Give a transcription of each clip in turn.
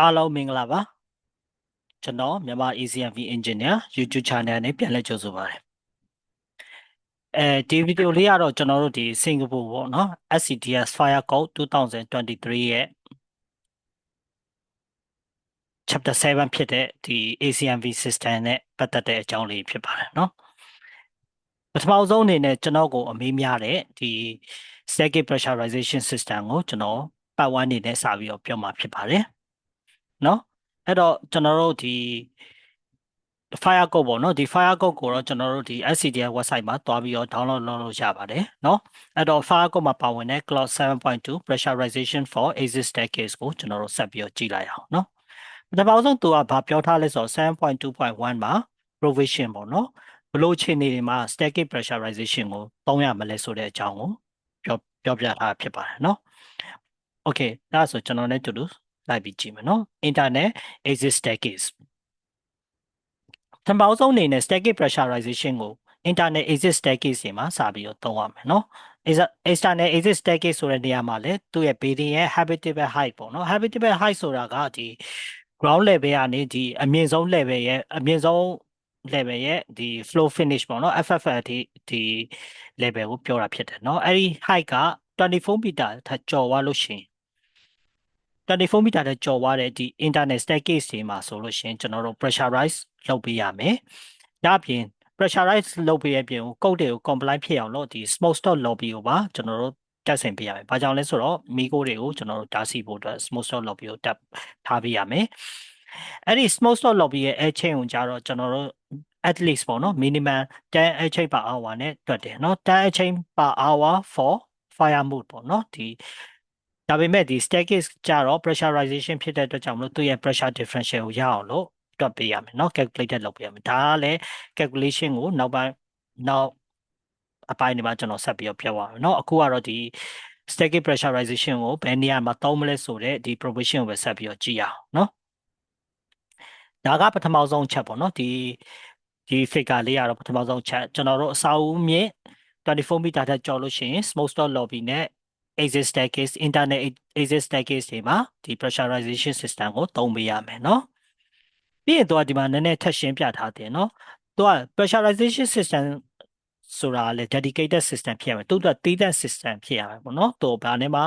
အားလုံးမင်္ဂလာပါကျွန်တော်မြန်မာ ACMV Engineer YouTube Channel နဲ့ပြန်လည်ကြိုဆိုပါတယ်ဒီဗီဒီယိုလေးကတော့ကျွန်တော်တို့ဒီစင်ကာပူပေါ့နော် SCDS Fire Code 2023ရဲ့ Chapter 7ဖြစ်တဲ့ဒီ ACMV System နဲ့ပတ်သက်တဲ့အကြောင်းလေးဖြစ်ပါတယ်နော်ပထမဆုံးအနေနဲ့ကျွန်တော်ကိုအမေးများတဲ့ဒီ Static Pressurization System ကိုကျွန်တော်ပတ်ဝန်းနေနဲ့စပြီးတော့ပြောမှာဖြစ်ပါတယ်နော်အဲ့တော့ကျွန်တော်တို့ဒီ Fire Code ပေါ့နော်ဒီ Fire Code ကိုတော့ကျွန်တော်တို့ဒီ SCDS website မှာတွားပြီးတော့ download လုပ်လို့ရပါတယ်နော်အဲ့တော့ Fire Code မှာပါဝင်တဲ့ Clause 7.2 Pressurization for Exit Staircase ကိုကျွန်တော်တို့ဆက်ပြီးတော့ကြည့်လိုက်အောင်နော်ပထမဆုံးသူကဘာပြောထားလဲဆိုတော့ 7.2.1 မှာ provision ပေါ့နော်ဘလို့အခြေအနေတွေမှာ static pressurization ကိုသုံးရမလဲဆိုတဲ့အကြောင်းကိုပြောပြထားဖြစ်ပါတယ်နော် Okay ဒါဆိုကျွန်တော်လည်းတူတူလိုက်ပြီးကြည့်မယ်နော် Internet Exit Staircase ပထမဆုံးအနေနဲ့ static pressurization ကို internal exit staircase တွေမှာစပြီးတော့သုံးရမယ်နော် external exit staircase ဆိုတဲ့နေရာမှာလည်းသူ့ရဲ့ building ရဲ့ habitable height ပေါ့နော် habitable height ဆိုတာကဒီ ground level ကနေဒီအမြင့်ဆုံး level ရဲ့အမြင့်ဆုံး level ရဲ့ဒီ flow finish ပေါ့နော် FFL ဒီ level ကိုပြောတာဖြစ်တယ်နော်အဲ့ဒီ height က24 meter ထပ်ကျော်သွားလို့ရှိရင်24 meter တဲ့ကျော်သွားတဲ့ဒီ internal staircase တွေမှာဆိုလို့ရှိရင်ကျွန်တော်တို့ pressurize လုပ်ပေးရမယ်။ဒါအပြင် pressurize လုပ်ပေးရပြင်ကိုကုတ်တွေကို comply ဖြစ်အောင်လို့ဒီ smoke stop lobby ကိုပါကျွန်တော်တို့တက်ဆင်ပေးရမယ်။ဘာကြောင့်လဲဆိုတော့မီးခိုးတွေကိုကျွန်တော်တို့တားဆီးဖို့အတွက် smoke stop lobby ကိုတက်ထားပေးရမယ်။အဲ့ဒီ smoke stop lobby ရဲ့ air chain ကိုကြတော့ကျွန်တော်တို့ at least ပေါ့နော် minimum 10 air chain per hour နဲ့တွက်တယ်နော်10 air chain per hour for fire mode ပေါ့နော်ဒီဒါပေမဲ့ဒီ staircase ကြတော့ pressurization ဖြစ်တဲ့အတွက်ကြောင့်မလို့သူ့ရဲ့ pressure differential ကိုရအောင်လို့တွက်ပေးရမယ်เนาะ calculated လုပ်ပေးရမယ်ဒါကလည်း calculation ကိုနောက်အပိုင်းတွေမှာကျွန်တော်ဆက်ပြီးတော့ပြောပါမယ်เนาะအခုကတော့ဒီ static pressurization ကိုဘယ်နေရာမှာသုံးမလဲဆိုတဲ့ဒီ provision ကိုပဲဆက်ပြီးတော့ကြည့်အောင်เนาะဒါကပထမဆုံးချက်ပေါ့เนาะဒီ figure လေးကတော့ပထမဆုံးချက်ကျွန်တော်တို့အစာအုပ်မြင့်24 meter ထက်ကျော်လို့ရှိရင် smoke stop lobby နဲ့ exit staircase internal exit staircase တွေမှာဒီ pressurization system ကိုသုံးပေးရမယ်เนาะပြီးရင်တော့ဒီမှာနည်းနည်းထပ်ရှင်းပြထားတယ်เนาะသူက pressurization system ဆိုတာလေ dedicated system ဖြစ်ရမယ်သူကတီးသန့် system ဖြစ်ရမယ်ပေါ့เนาะသူဘာနဲ့မှ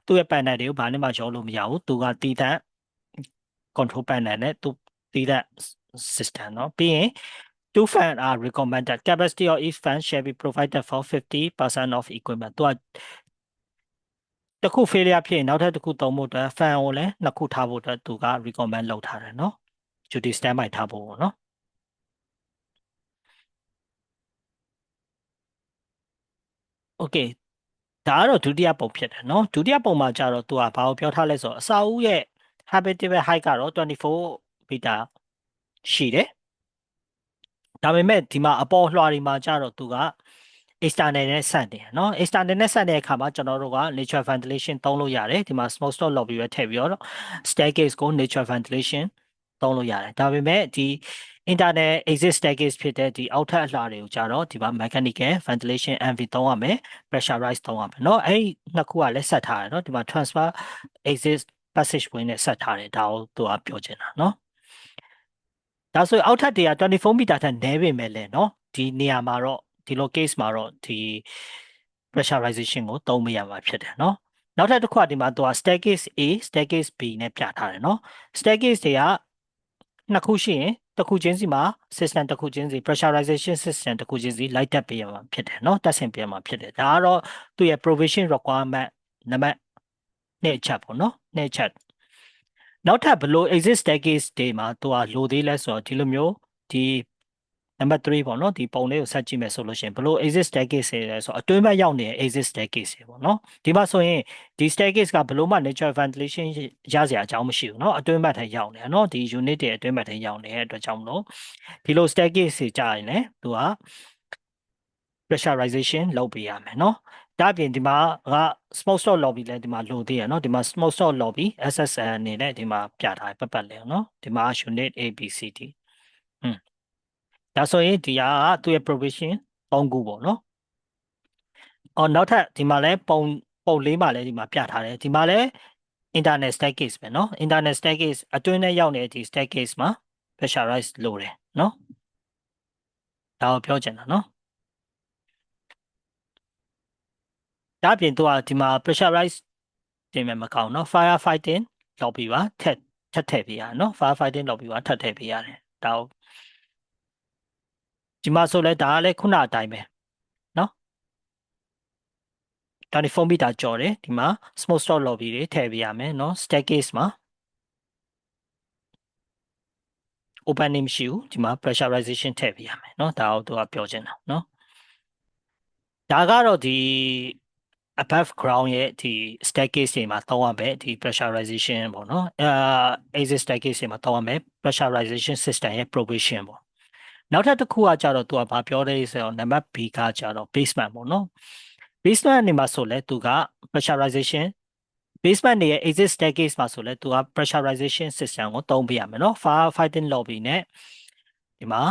သူ့ရဲ့ panel တွေကိုဘာနဲ့မှရောလို့မရဘူးသူကတီးသန့် control panel နဲ့သူတီးသန့် system เนาะပြီးရင်two fans are recommended. Capacity of each fan shall be provided for 50% of equipment. သူကတစ်ခု failure ဖြစ်ရင်နောက်ထပ်တစ်ခုသုံးဖို့အတွက် fan ကိုလည်းနှစ်ခုထားဖို့အတွက်သူက recommend လုပ်ထားတယ်เนาะ duty standby ထားဖို့ပေါ့เนาะ Okay ဒါကတော့ဒုတိယပုံဖြစ်တယ်เนาะဒုတိယပုံမှာကျတော့သူကဘာကိုပြောထားလဲဆိုတော့အစာအုပ်ရဲ့ habitable height ကတော့24 meter ရှိတယ်ဒါပေမဲ့ဒီမှာအပေါ်လွှာတွေမှာကျတော့သူက external နဲ့ဆက်တယ်เนาะ external နဲ့ဆက်တဲ့အခါမှာကျွန်တော်တို့က natural ventilation သုံးလို့ရတယ်ဒီမှာ smoke stop lobby ပဲထည့်ပြီးတော့ staircase ကို natural ventilation သုံးလို့ရတယ်ဒါပေမဲ့ဒီ internal exit staircase ဖြစ်တဲ့ဒီအောက်ထပ်အလှတွေကိုကြတော့ဒီမှာ mechanical ventilation MV သုံးရမယ် pressurize သုံးရမယ်เนาะအဲ့ဒီနှစ်ခုကလည်းဆက်ထားတယ်เนาะဒီမှာ transfer exit passageway နဲ့ဆက်ထားတယ်ဒါကိုသူကပြောချင်တာเนาะဒါဆိုအောက်ထပ်တွေက24 meter ထက်နည်းပေမဲ့လည်းเนาะဒီနေရာမှာတော့ဒီလို case မှာတော့ဒီ pressurization ကိုသုံးမရမှာဖြစ်တယ်เนาะနောက်ထပ်တစ်ခုကဒီမှာသူက staircase A staircase B နဲ့ပြထားတယ်เนาะ staircase တွေကနှစ်ခုရှိရင်တစ်ခုချင်းစီမှာ system တစ်ခုချင်းစီ pressurization system တစ်ခုချင်းစီလိုက်တက်ပေးရမှာဖြစ်တယ်เนาะတက်ဆင်ပေးရမှာဖြစ်တယ်ဒါကတော့သူ့ရဲ့ provision requirement နံပါတ်2ချက်ပေါ့เนาะ2ချက်နောက်ထပ်ဘလို့ exit staircase တွေမှာသူကလိုသေးလဲဆိုတော့ဒီလိုမျိုးဒီနံပါတ်3ပေါ့နော်ဒီပုံလေးကိုဆက်ကြည့်မယ်ဆိုလို့ရှိရင်ဘလို့ exit staircase တွေလဲဆိုတော့အတွင်းဘက်ရောက်နေတဲ့ exit staircase တွေပေါ့နော်ဒီမှာဆိုရင်ဒီ staircase ကဘလို့မှ natural ventilation ရစရာအကြောင်းမရှိဘူးเนาะအတွင်းဘက်ထဲရောက်နေတာเนาะဒီ unit တွေအတွင်းဘက်ထဲရောက်နေတဲ့အတွက်ကြောင့်မလို့ဒီလို staircase တွေကြာရင်လည်းသူက pressurization လုပ်ပေးရမယ်เนาะဒါပြင်ဒီမှာက smoke stop lobby လည်းဒီမှာလိုသေးရเนาะဒီမှာ smoke stop lobby SSL အနေနဲ့ဒီမှာပြထားပတ်ပတ်လဲเนาะဒီမှာ unit ABCD ဒါဆိုရင်ဒီဟာကသူ့ရဲ့ provision 3ခုပေါ့နော်။နောက်ထပ်ဒီမှာလဲပုံလေးမှာလဲဒီမှာပြထားတယ်ဒီမှာလဲ internal staircase ပဲเนาะ internal staircase အတွင်းထဲရောက်နေတဲ့ဒီ staircase မှာ pressurize လို့တယ်เนาะဒါကိုပြောချင်တာเนาะဒါအပြင်သူကဒီမှာ pressurize တင်မယ်မကောင်းเนาะ fire fighting lobby ပါထည့်ပေးရเนาะ fire fighting lobby ပါထည့်ပေးရတယ်ဒါကိုဒီမှာဆိုလဲဒါကလည်းခုနအတိုင်းပဲเนาะ24 meter ကျော်တယ်ဒီမှာ smoke stop lobby တွေထည့်ပေးရမယ်เนาะ staircase မှာ open နေမရှိဘူးဒီမှာ pressurization ထည့်ပေးရမယ်เนาะဒါကိုသူကပြောချင်တာเนาะဒါကတော့ဒီ above ground ရဲ့ဒီ staircase တွေမှာတောင်းရမယ်ဒီ pressurization ပေါ့နော်exit staircase တွေမှာတောင်းရမယ် pressurization system ရဲ့ provision ပေါ့နောက်ထပ်တစ်ခုကကြတော့သူကဘာပြောလဲဆိုတော့နံပါတ် B ကကြတော့ basement ပေါ့နော် basement နေမှာဆိုလဲသူက pressurization basement ရဲ့ exit staircase မှာဆိုလဲသူက pressurization system ကိုသုံးပေးရမယ်နော် fire fighting lobby နဲ့ဒီမှာ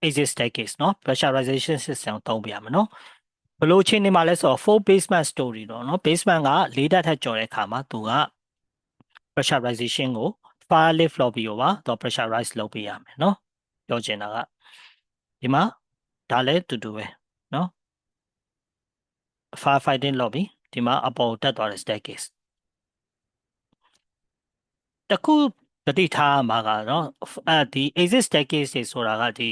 exit staircase เนาะ pressurization system သုံးပြရမယ်เนาะဘယ်လိုအခြေအနေမှာလဲဆိုတော့ full basement story တော့เนาะ basement က၄ဓာတ်ထက်ကျော်တဲ့အခါမှာသူက pressurization ကို fire lift lobby ကိုပါတော့ pressurize လုပ်ပေးရမယ်เนาะပြောချင်တာကဒီမှာဒါလည်းတူတူပဲเนาะ fire fighting lobby ဒီမှာအပေါ်တက်သွားတဲ့ staircase တခုတတိထားမှာကတော့ဒီ exit staircase တွေဆိုတာကဒီ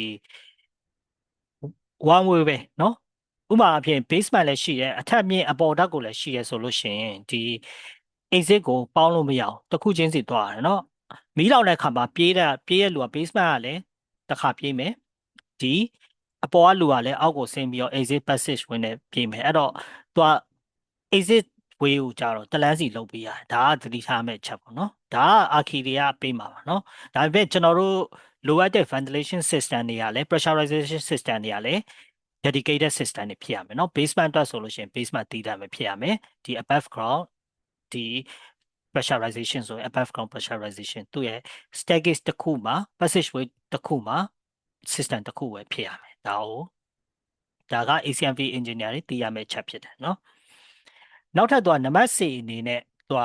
one way ပဲเนาะဥပမာအဖြစ် basement လည်းရှိတယ်အထက်မြင့်အပေါ်ဓာတ်ကိုလည်းရှိရဲဆိုလို့ရှိရင်ဒီ exit ကိုပေါင်းလို့မရအောင်တစ်ခုချင်းစီသွားရတယ်เนาะမီးလောင်တဲ့အခါမှာပြေးတဲ့လူက basement ကလည်းတစ်ခါပြေးမယ်ဒီအပေါ်ကလူကလည်းအောက်ကိုဆင်းပြီးတော့ exit passage ဝင်နေပြေးမယ်အဲ့တော့သူက exit way ကိုကြတော့တလန်းစီလုပ်ပေးရတယ်ဒါကသတိထားမယ့်ချက်ပေါ့เนาะဒါကအာခီတွေကပေးမှာပါเนาะဒါပေမဲ့ကျွန်တော်တို့လိုအပ်တဲ့ ventilation system တွေကလည်း pressurization system တွေကလည်း dedicated system တွေဖြစ်ရမယ်เนาะ basement အတွက်ဆိုလို့ရှိရင် basement တည်တယ်ပဲဖြစ်ရမယ်ဒီ above ground ဒီ pressurization ဆိုရင် above ground pressurization သူ့ရဲ့ staircase တစ်ခုမှာ passageway တစ်ခုမှာ system တစ်ခုပဲဖြစ်ရမယ်ဒါက ACMV engineer တွေတည်ရမယ့်ချက်ဖြစ်တယ်เนาะနောက်ထပ်တော့နံပါတ် C အနေနဲ့သူက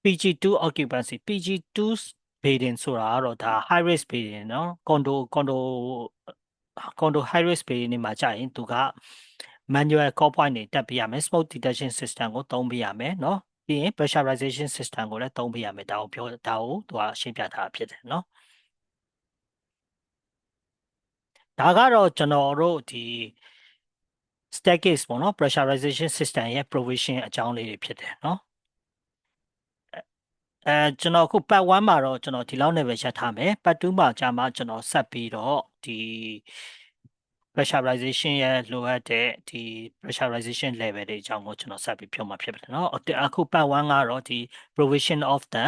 PG2 occupancy PG2 building ဆိုတာကတော့ဒါ high risk building เนาะ condo high risk building တွေမှာကြာရင်သူက manual call point တွေတက်ပေးရမယ် smoke detection system ကိုသုံးပေးရမယ်เนาะပြီးရင် pressurization system ကိုလည်းသုံးပေးရမယ်ဒါကိုသူကရှင်းပြထားဖြစ်တယ်เนาะဒါကတော့ကျွန်တော်တို့ဒီ staircase ပေါ့เนาะ pressurization system ရဲ့ provision အကြောင်းလေးတွေဖြစ်တယ်เนาะကျွန်တော်အခု part 1မှာတော့ကျွန်တော်ဒီလောက်နဲ့ပဲရပ်ထားမယ် part 2မှာကြာမှကျွန်တော်ဆက်ပြီးတော့ဒီ pressurization ရဲ့လိုအပ်တဲ့ဒီ pressurization level တွေအကြောင်းကိုကျွန်တော်ဆက်ပြီးပြောမှာဖြစ်ပါတယ်เนาะအခု part 1ကတော့ဒီ provision of the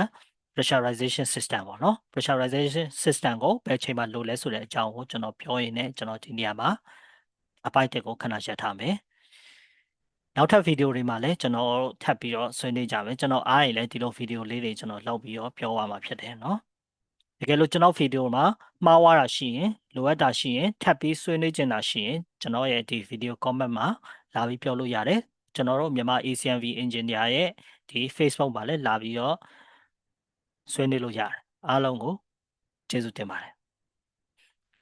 pressurization system ပေါ့เนาะ pressurization system ကိုဘယ်ချိန်မှာလိုလဲဆိုတဲ့အကြောင်းကိုကျွန်တော်ပြောရင်းနဲ့ကျွန်တော်ဒီနေရာမှာအပိုက်တက်ကိုခဏရပ်ထားမယ်နောက်ထပ်ဗီဒီယိုတွေမှာလည်းကျွန်တော်ထပ်ပြီးတော့ဆွေးနွေးကြမယ်ကျွန်တော်အားရင်လည်းဒီလိုဗီဒီယိုလေးတွေကျွန်တော်လုပ်ပြီးတော့ပြောရမှာဖြစ်တယ်เนาะတကယ်လို့ကျွန်တော်ဗီဒီယိုမှာမှားသွားတာရှိရင်လိုအပ်တာရှိရင်ထပ်ပြီးဆွေးနွေးချင်တာရှိရင်ကျွန်တော်ရဲ့ဒီဗီဒီယို comment မှာလာပြီးပြောလို့ရတယ်ကျွန်တော်တို့မြန်မာ ACMV engineer ရဲ့ဒီ Facebook မှာလည်းလာပြီးတော့ဆွေးနွေးလို့ရတယ်အားလုံးကိုကျေးဇူးတင်ပါတယ်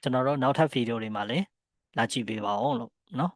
ကျွန်တော်တို့နောက်ထပ်ဗီဒီယိုတွေမှာလည်းလာကြည့်ပေးပါဦးလို့เนาะ